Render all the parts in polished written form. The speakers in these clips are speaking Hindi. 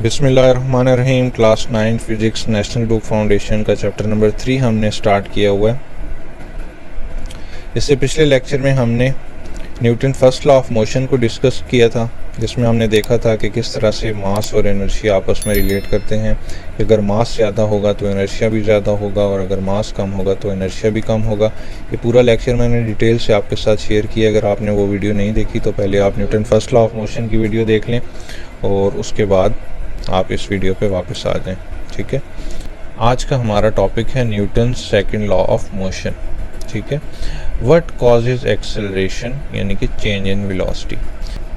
बिस्मिल्लाहिर्रहमानिर्रहीम। Class 9 physics national book foundation का चैप्टर नंबर 3 हमने स्टार्ट किया हुआ है। इससे पिछले लेक्चर में हमने Newton first law of motion को डिस्कस किया था, जिसमें हमने देखा था कि किस तरह से मास और इनर्शिया आपस में रिलेट करते हैं कि अगर मास ज़्यादा होगा तो इनर्शिया भी ज़्यादा होगा और अगर मास कम होगा तो इनर्शिया भी कम होगा। ये पूरा लेक्चर मैंने डिटेल से आपके साथ शेयर किया। अगर आपने वो वीडियो नहीं देखी तो पहले आप Newton first law of motion की वीडियो देख लें और उसके बाद आप इस वीडियो पे वापस आ जाएं। ठीक है, आज का हमारा टॉपिक है Newton second law of motion. ठीक है, व्हाट कॉजेज एक्सेलरेशन यानी कि चेंज इन वेलोसिटी,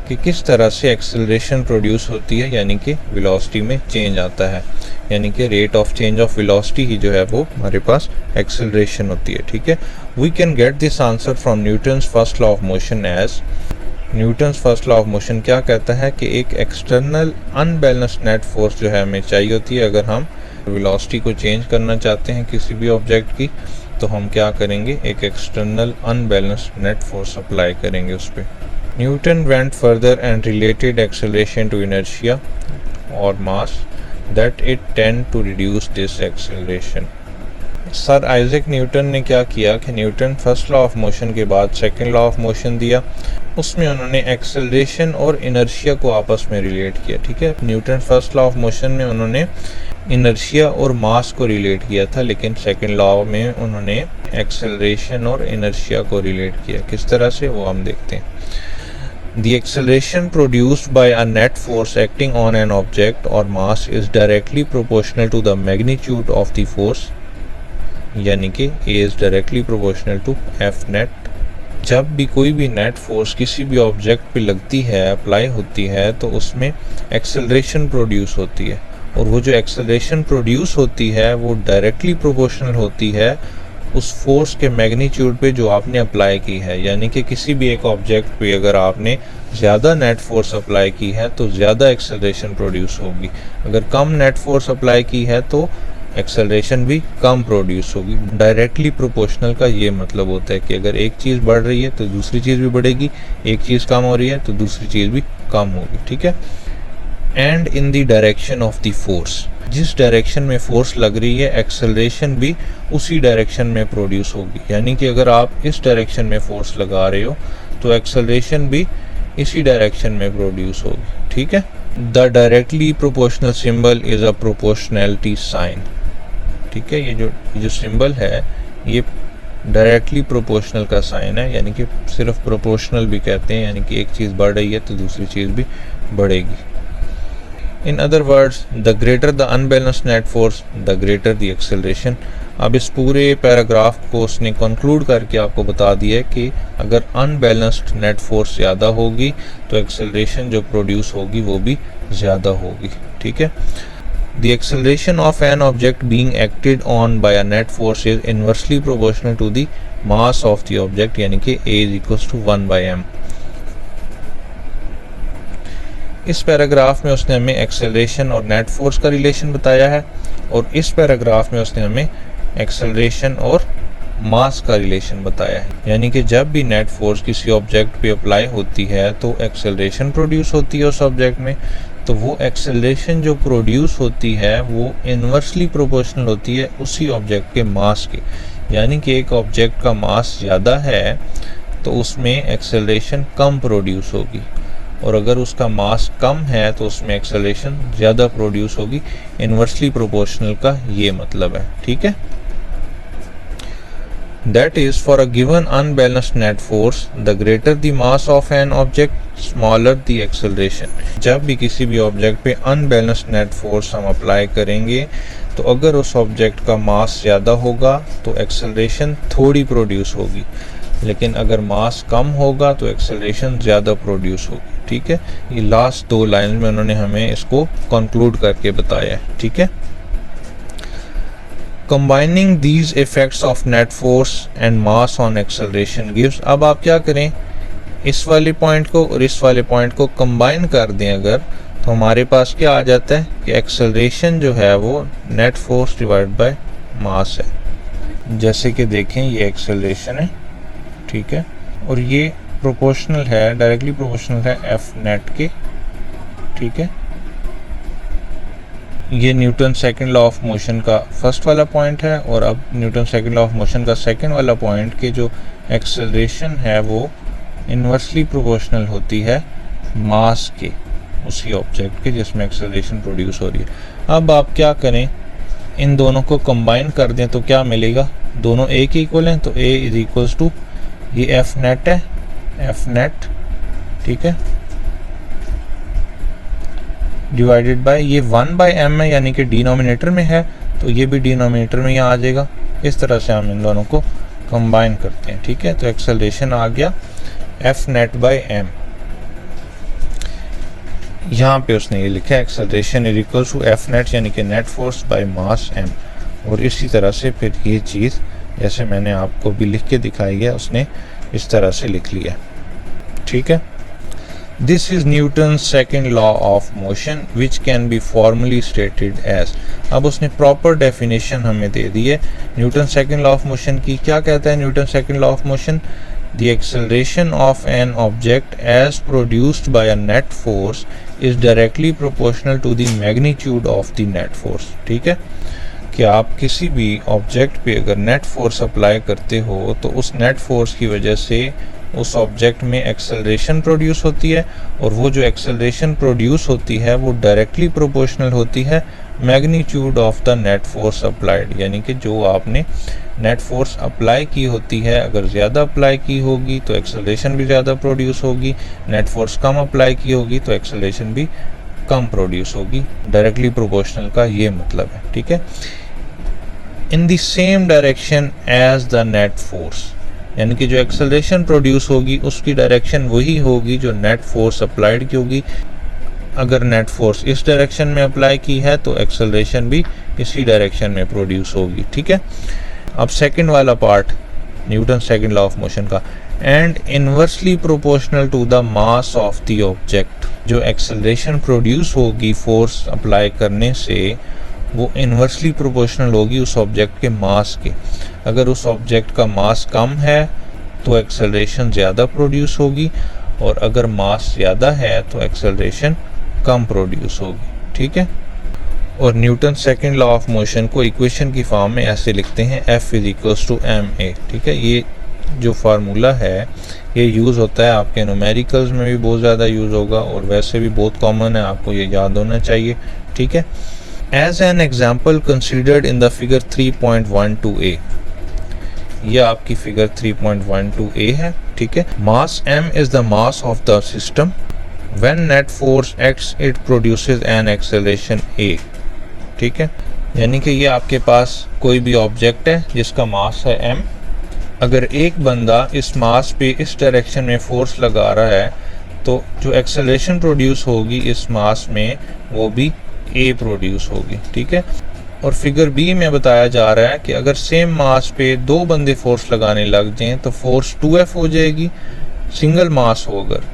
कि किस तरह से एक्सेलरेशन प्रोड्यूस होती है यानी कि वेलोसिटी में चेंज आता है, यानी कि rate of change of velocity ही जो है वो हमारे पास एक्सेलरेशन होती है। ठीक है, we can get this answer from Newton's first law of motion as, Newton's first law of motion क्या कहता है कि एक एक्सटर्नल अनबैलेंस्ड नेट फोर्स जो है हमें चाहिए होती है। अगर हम वेलोसिटी को चेंज करना चाहते हैं किसी भी ऑब्जेक्ट की, तो हम क्या करेंगे, एक external unbalanced net force apply करेंगे उस पर। Newton went further and related acceleration to inertia और mass that it tend to reduce this acceleration. Sir Isaac Newton ने क्या किया कि Newton first law of motion के बाद सेकंड लॉ ऑफ मोशन दिया, उसमें उन्होंने एक्सेलरेशन और इनर्शिया को आपस में रिलेट किया। ठीक है, Newton first law of motion में उन्होंने इनर्शिया और मास को रिलेट किया था, लेकिन सेकंड लॉ में उन्होंने एक्सेलरेशन और इनर्शिया को रिलेट किया। किस तरह से वो हम देखते हैं। The acceleration produced by a net force acting on an object or mass is directly proportional to the magnitude of the force, यानी कि A is directly proportional to F net। जब भी कोई भी नेट फोर्स किसी भी ऑब्जेक्ट पे लगती है, अप्लाई होती है, तो उसमें एक्सेलरेशन प्रोड्यूस होती है और वो जो एक्सेलरेशन प्रोड्यूस होती है वो डायरेक्टली प्रोपोर्शनल होती है उस फोर्स के मैग्नीट्यूड पे जो आपने अप्लाई की है। यानी कि किसी भी एक ऑब्जेक्ट पे अगर आपने ज़्यादा नेट फोर्स अप्लाई की है तो ज़्यादा एक्सेलरेशन प्रोड्यूस होगी, अगर कम नेट फोर्स अप्लाई की है तो एक्सेलरेशन भी कम प्रोड्यूस होगी। डायरेक्टली प्रोपोर्शनल का ये मतलब होता है कि अगर एक चीज़ बढ़ रही है तो दूसरी चीज़ भी बढ़ेगी, एक चीज़ कम हो रही है तो दूसरी चीज़ भी कम होगी। ठीक है, and in the direction of the force, जिस डायरेक्शन में फोर्स लग रही है एक्सेलरेशन भी उसी डायरेक्शन में प्रोड्यूस होगी। यानी कि अगर आप इस डायरेक्शन में फोर्स लगा रहे हो तो एक्सेलरेशन भी इसी डायरेक्शन में प्रोड्यूस होगी। ठीक है, the directly proportional symbol is a proportionality sign. ठीक है, ये जो सिंबल है ये डायरेक्टली प्रोपोर्शनल का साइन है, यानी कि सिर्फ प्रोपोर्शनल भी कहते हैं, यानी कि एक चीज़ बढ़ रही है तो दूसरी चीज़ भी बढ़ेगी। In other words, the greater the unbalanced net force the greater the acceleration. अब इस पूरे पैराग्राफ को उसने कंक्लूड करके आपको बता दिया कि अगर अनबैलेंस्ड नेट फोर्स ज़्यादा होगी तो एक्सेलरेशन जो प्रोड्यूस होगी वो भी ज़्यादा होगी। ठीक है, The acceleration of an object being acted on by a net force is inversely proportional to the mass of the object, यानी कि A is equals to 1/m। इस पैराग्राफ में उसने हमें एक्सेलरेशन और नेट फोर्स का रिलेशन बताया है और इस पैराग्राफ में उसने हमें एक्सेलरेशन और मास का रिलेशन बताया है। यानी कि जब भी नेट फोर्स किसी ऑब्जेक्ट पे अप्लाई होती है तो एक्सेलरेशन प्रोड्यूस होती है उस ऑब्जेक्ट में, तो वो एक्सेलरेशन जो प्रोड्यूस होती है वो इन्वर्सली प्रोपोर्शनल होती है उसी ऑब्जेक्ट के मास के। यानी कि एक ऑब्जेक्ट का मास ज़्यादा है तो उसमें एक्सेलरेशन कम प्रोड्यूस होगी और अगर उसका मास कम है तो उसमें एक्सेलरेशन ज़्यादा प्रोड्यूस होगी। इन्वर्सली प्रोपोर्शनल का ये मतलब है। ठीक है, that is for a given unbalanced net force the greater the mass of an object smaller the acceleration। जब भी किसी भी ऑब्जेक्ट पे अनबैलेंस्ड नेट फोर्स हम अप्लाई करेंगे तो अगर उस ऑब्जेक्ट का मास ज़्यादा होगा तो एक्सेलरेशन थोड़ी प्रोड्यूस होगी, लेकिन अगर मास कम होगा तो एक्सेलरेशन ज़्यादा प्रोड्यूस होगी। ठीक है, ये लास्ट दो लाइन में उन्होंने हमें इसको कंक्लूड करके बताया है। ठीक है, Combining these effects of net force and mass on acceleration gives, अब आप क्या करें, इस वाले पॉइंट को और इस वाले पॉइंट को कंबाइन कर दें अगर, तो हमारे पास क्या आ जाता है कि एक्सेलरेशन जो है वो net force divide by mass है। जैसे कि देखें ये एक्सेलरेशन है, ठीक है, और ये प्रोपोर्शनल है, डायरेक्टली प्रोपोर्शनल है एफ नेट के। ठीक है, ये Newton second law of motion का फर्स्ट वाला पॉइंट है, और अब Newton second law of motion का सेकंड वाला पॉइंट कि जो एक्सेलरेशन है वो इन्वर्सली प्रोपोर्शनल होती है मास के, उसी ऑब्जेक्ट के जिसमें एक्सेलरेशन प्रोड्यूस हो रही है। अब आप क्या करें, इन दोनों को कंबाइन कर दें तो क्या मिलेगा, दोनों ए के इक्वल हैं, तो ए इज इक्वल्स टू ये एफ नेट है, एफ नेट, ठीक है, डिवाइडेड बाय ये 1/m है, यानी कि डिनोमिनेटर में है तो ये भी डिनोमिनेटर में यहाँ आ जाएगा। इस तरह से हम इन दोनों को कंबाइन करते हैं, ठीक है। तो एक्सेलरेशन आ गया एफ नेट बाय एम, यहाँ पे उसने ये लिखा है acceleration is equal to F net यानी कि net force by mass M, और इसी तरह से फिर ये चीज़ जैसे मैंने आपको भी लिख के दिखाई है उसने इस तरह से लिख लिया, ठीक है। This is Newton second law of motion which can be formally stated as, अब उसने प्रॉपर डेफिनेशन हमें दे दी है Newton second law of motion की। क्या कहता है Newton second law of motion, the acceleration of an object as produced by a net force is directly proportional to the magnitude of the net force, ठीक है। कि आप किसी भी ऑब्जेक्ट पे अगर नेट फोर्स अप्लाई करते हो तो उस नेट फोर्स की वजह से उस ऑब्जेक्ट में एक्सेलरेशन प्रोड्यूस होती है, और वो जो एक्सेलरेशन प्रोड्यूस होती है वो डायरेक्टली प्रोपोर्शनल होती है magnitude of the net force applied, यानी कि जो आपने नेट फोर्स अप्लाई की होती है अगर ज़्यादा अप्लाई की होगी तो एक्सेलरेशन भी ज़्यादा प्रोड्यूस होगी, नेट फोर्स कम अप्लाई की होगी तो एक्सेलरेशन भी कम प्रोड्यूस होगी। डायरेक्टली प्रोपोर्शनल का ये मतलब है, ठीक है। In the same direction as the net force, यानी कि जो एक्सेलरेशन प्रोड्यूस होगी उसकी डायरेक्शन वही होगी जो नेट फोर्स अप्लाइड की होगी। अगर नेट फोर्स इस डायरेक्शन में अप्लाई की है तो एक्सेलरेशन भी इसी डायरेक्शन में प्रोड्यूस होगी, ठीक है। अब सेकंड वाला part Newton second law of motion का, and inversely proportional to the mass of the object, जो एक्सेलरेशन प्रोड्यूस होगी फोर्स अप्लाई करने से वो इनवर्सली प्रोपोर्शनल होगी उस ऑब्जेक्ट के मास के। अगर उस ऑब्जेक्ट का मास कम है तो एक्सेलरेशन ज़्यादा प्रोड्यूस होगी, और अगर मास ज़्यादा है तो एक्सेलरेशन कम प्रोड्यूस होगी, ठीक है। और Newton second law of motion को इक्वेशन की फॉर्म में ऐसे लिखते हैं F is equals to ma, ठीक है। ये जो फार्मूला है ये यूज़ होता है आपके न्यूमेरिकल्स में भी बहुत ज़्यादा यूज़ होगा, और वैसे भी बहुत कॉमन है, आपको ये याद होना चाहिए, ठीक है। As an example considered in the figure 3.12a, ये आपकी फिगर 3.12a है, ठीक है। Mass m is the mass of the system, when net force acts it produces an acceleration a, ठीक है। यानी कि ये आपके पास कोई भी ऑब्जेक्ट है जिसका मास है m, अगर एक बंदा इस मास पे इस डायरेक्शन में फोर्स लगा रहा है तो जो एक्सेलरेशन प्रोड्यूस होगी इस मास में वो भी a प्रोड्यूस होगी, ठीक है। और फिगर बी में बताया जा रहा है कि अगर सेम मास पे दो बंदे फोर्स लगाने लग जाएं तो फोर्स 2f हो जाएगी, सिंगल मास हो अगर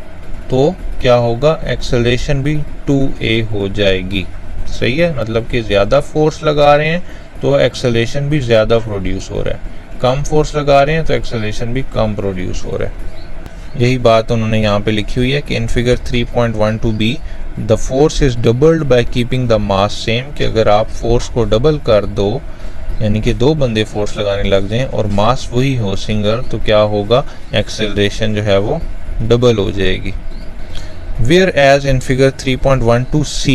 तो क्या होगा, एक्सेलरेशन भी 2a हो जाएगी, सही है। मतलब कि ज़्यादा फोर्स लगा रहे हैं तो एक्सेलरेशन भी ज़्यादा प्रोड्यूस हो रहा है, कम फोर्स लगा रहे हैं तो एक्सेलरेशन भी कम प्रोड्यूस हो रहा है। यही बात उन्होंने यहाँ पे लिखी हुई है कि in figure 3.12b the force is doubled by keeping the mass same, कि अगर आप फोर्स को डबल कर दो यानी कि दो बंदे फोर्स लगाने लग जाएं और मास वही हो सिंगल, तो क्या होगा, एक्सेलरेशन जो है वो डबल हो जाएगी। Whereas in figure 3.12c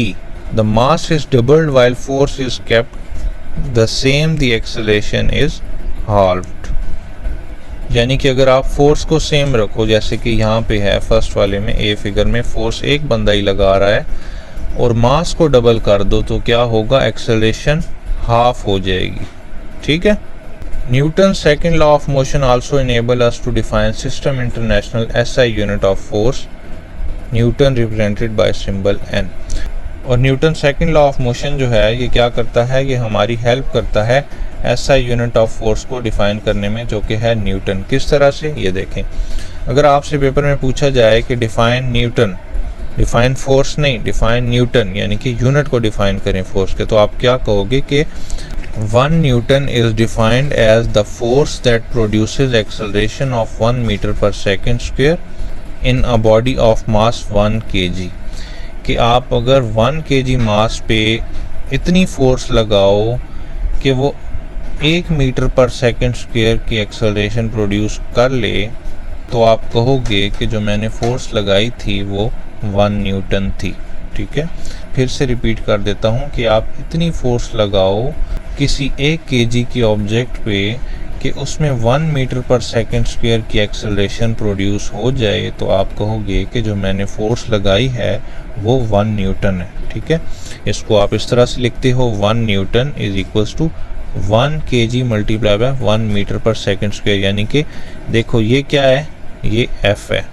the mass is doubled while force is kept the same, the acceleration is halved, यानी कि अगर आप फोर्स को सेम रखो जैसे कि यहाँ पे है फर्स्ट वाले में ए फिगर में फोर्स एक बंदा ही लगा रहा है और मास को डबल कर दो तो क्या होगा, एक्सेलरेशन हाफ हो जाएगी, ठीक है। Newton second law of motion also enable us to define system international SI unit of force, Newton represented by symbol n। और Newton second law of motion जो है ये क्या करता है, ये हमारी हेल्प करता है SI यूनिट ऑफ फोर्स को डिफाइन करने में, जो कि है न्यूटन। किस तरह से, ये देखें। अगर आपसे पेपर में पूछा जाए कि डिफाइन न्यूटन, डिफाइन फोर्स नहीं, डिफाइन न्यूटन यानी कि यूनिट को डिफाइन करें फोर्स के, तो आप क्या कहोगे कि 1 Newton is defined as the force that produces acceleration of 1 metre per second square in a body of mass 1 kg, कि आप अगर 1 kg मास पे इतनी फोर्स लगाओ कि वो 1 मीटर पर सेकंड स्क्वायर की एक्सेलरेशन प्रोड्यूस कर ले, तो आप कहोगे कि जो मैंने फोर्स लगाई थी वो 1 न्यूटन थी। ठीक है, फिर से रिपीट कर देता हूँ कि आप इतनी फोर्स लगाओ किसी 1 केजी की ऑब्जेक्ट पे कि उसमें 1 मीटर पर सेकंड स्क्वायर की एक्सेलरेशन प्रोड्यूस हो जाए, तो आप कहोगे कि जो मैंने फोर्स लगाई है वो 1 न्यूटन है। ठीक है, इसको आप इस तरह से लिखते हो 1 Newton is equals to 1 kg multiply by 1 metre per second square, यानी कि देखो ये क्या है, ये F है।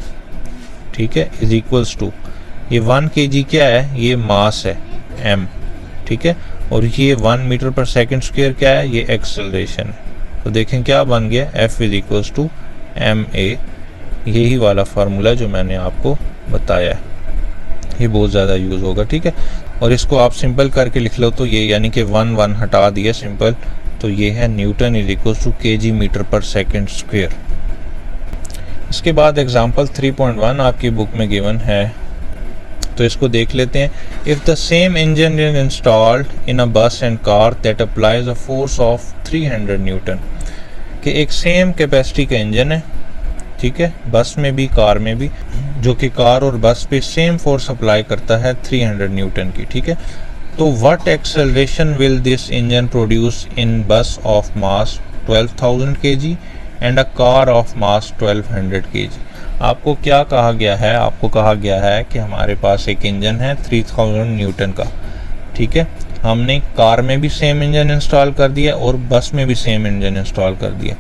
ठीक है, इज इक्वल्स टू ये 1 kg क्या है, ये मास है M। ठीक है, और ये 1 मीटर पर सेकंड स्क्वायर क्या है, ये एक्सेलरेशन है। तो देखें क्या बन गया, F is equals to ma। यही वाला फार्मूला जो मैंने आपको बताया है, ये बहुत ज़्यादा यूज़ होगा। ठीक है, और इसको आप सिंपल करके लिख लो तो ये, यानी कि 1 हटा दिया सिंपल, तो ये है Newton is equals to kg metre per second square. इसके बाद एग्जांपल 3.1 आपकी बुक में गिवन है, तो इसको देख लेते हैं। If the same engine is installed in a bus and car that applies a force of 300 newton, कि एक सेम कैपेसिटी का इंजन है, ठीक है, बस में भी कार में भी, जो कि कार और बस पे सेम फोर्स अप्लाई करता है 300 न्यूटन की। ठीक है, तो what acceleration will this engine produce in bus of mass 12,000 kg and a car of mass 1200 kg। आपको क्या कहा गया है, आपको कहा गया है कि हमारे पास एक इंजन है 3000 न्यूटन का। ठीक है, हमने कार में भी सेम इंजन इंस्टॉल कर दिया और बस में भी सेम इंजन इंस्टॉल कर दिया,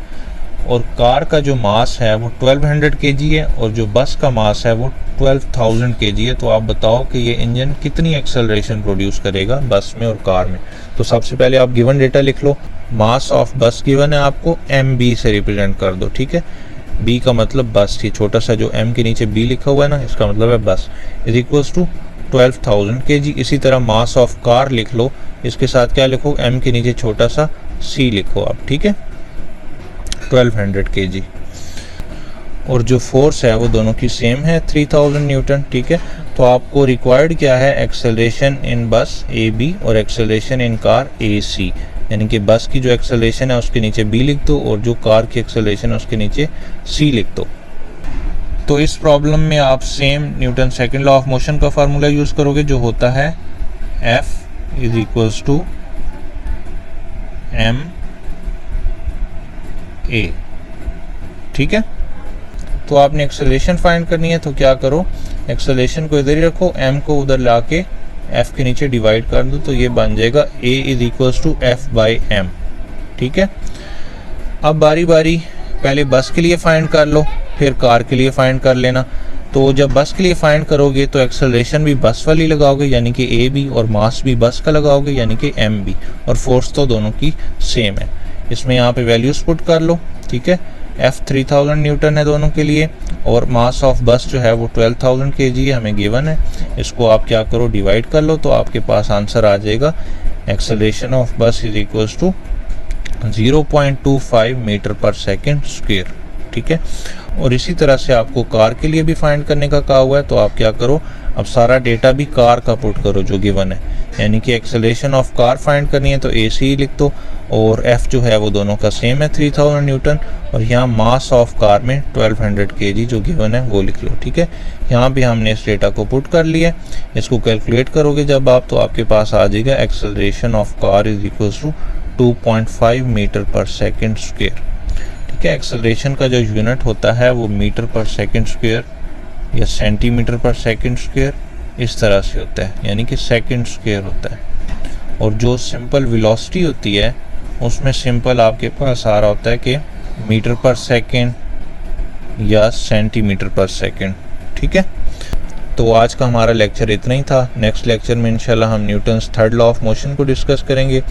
और कार का जो मास है वो 1200 kg है और जो बस का मास है वो 12,000 kg है। तो आप बताओ कि ये इंजन कितनी एक्सेलरेशन प्रोड्यूस करेगा बस में और कार में। तो सबसे पहले आप गिवन डेटा लिख लो, मास ऑफ बस गिवन है आपको, MB से रिप्रेजेंट कर दो। ठीक है, B का मतलब बस, ये छोटा सा जो M के नीचे B लिखा हुआ है ना, इसका मतलब है बस, इज इक्वल्स टू 12,000 kg। इसी तरह मास ऑफ कार लिख लो, इसके साथ क्या लिखो, M के नीचे छोटा सा C लिखो आप। ठीक है, 1200 kg, और जो फोर्स है वो दोनों की सेम है 3000 न्यूटन। ठीक है, तो आपको रिक्वायर्ड क्या है, एक्सेलरेशन इन बस AB और एक्सेलरेशन इन कार AC, यानी कि बस की जो एक्सेलरेशन है उसके नीचे B लिख दो और जो कार की एक्सेलरेशन है उसके नीचे C लिख दो। तो इस प्रॉब्लम में आप same Newton second law of motion का फार्मूला यूज करोगे, जो होता है F is equals to ma। ठीक है, तो आपने एक्सेलरेशन फाइंड करनी है, तो क्या करो, एक्सेलरेशन को इधर ही रखो, M को उधर लाके F के नीचे डिवाइड कर दो, तो ये बन जाएगा A is equals to F by M। ठीक है, अब बारी बारी पहले बस के लिए फाइंड कर लो, फिर कार के लिए फाइंड कर लेना। तो जब बस के लिए फाइंड करोगे तो एक्सेलरेशन भी बस वाली लगाओगे, यानी कि AB, और मास भी बस का लगाओगे, यानी कि MB, और फोर्स तो दोनों की सेम है। इसमें यहाँ पे वैल्यूज पुट कर लो। ठीक है, F 3000 न्यूटन है दोनों के लिए, और मास ऑफ बस जो है वो 12,000 kg हमें गिवन है। इसको आप क्या करो, डिवाइड कर लो, तो आपके पास आंसर आ जाएगा, एक्सेलरेशन ऑफ बस is equals to 0.25 metre per second square. ठीक है, और इसी तरह से आपको कार के लिए भी फाइंड करने का कहा हुआ है, तो आप क्या करो, अब सारा डेटा भी कार का पुट करो जो गिवन है, यानी कि एक्सेलरेशन ऑफ कार फाइंड करनी है तो AC लिख दो, और F जो है वो दोनों का सेम है 3000 न्यूटन, और यहाँ मास ऑफ कार में 1200 kg जो गिवन है वो लिख लो। ठीक है, यहाँ भी हमने इस डेटा को पुट कर लिया, इसको कैलकुलेट करोगे जब आप, तो आपके पास आ जाएगा acceleration of car is equals to 2.5 metre per second square. ठीक है, एक्सेलरेशन का जो यूनिट होता है वो मीटर पर सेकंड स्क्वायर या सेंटीमीटर पर सेकंड स्क्वायर इस तरह से होता है, यानी कि सेकंड स्क्वायर होता है, और जो सिंपल वेलोसिटी होती है उसमें सिंपल आपके पास आ रहा होता है कि मीटर पर सेकंड या सेंटीमीटर पर सेकंड। ठीक है, तो आज का हमारा लेक्चर इतना ही था। नेक्स्ट लेक्चर में इंशाल्लाह हम Newton's third law of motion को डिस्कस करेंगे।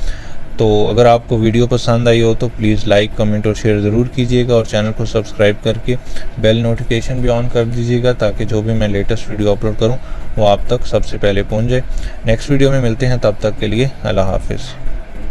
तो अगर आपको वीडियो पसंद आई हो तो प्लीज़ लाइक, कमेंट और शेयर ज़रूर कीजिएगा, और चैनल को सब्सक्राइब करके बेल नोटिफिकेशन भी ऑन कर दीजिएगा, ताकि जो भी मैं लेटेस्ट वीडियो अपलोड करूं वो आप तक सबसे पहले पहुंच जाए। नेक्स्ट वीडियो में मिलते हैं, तब तक के लिए अल्लाह हाफिज़।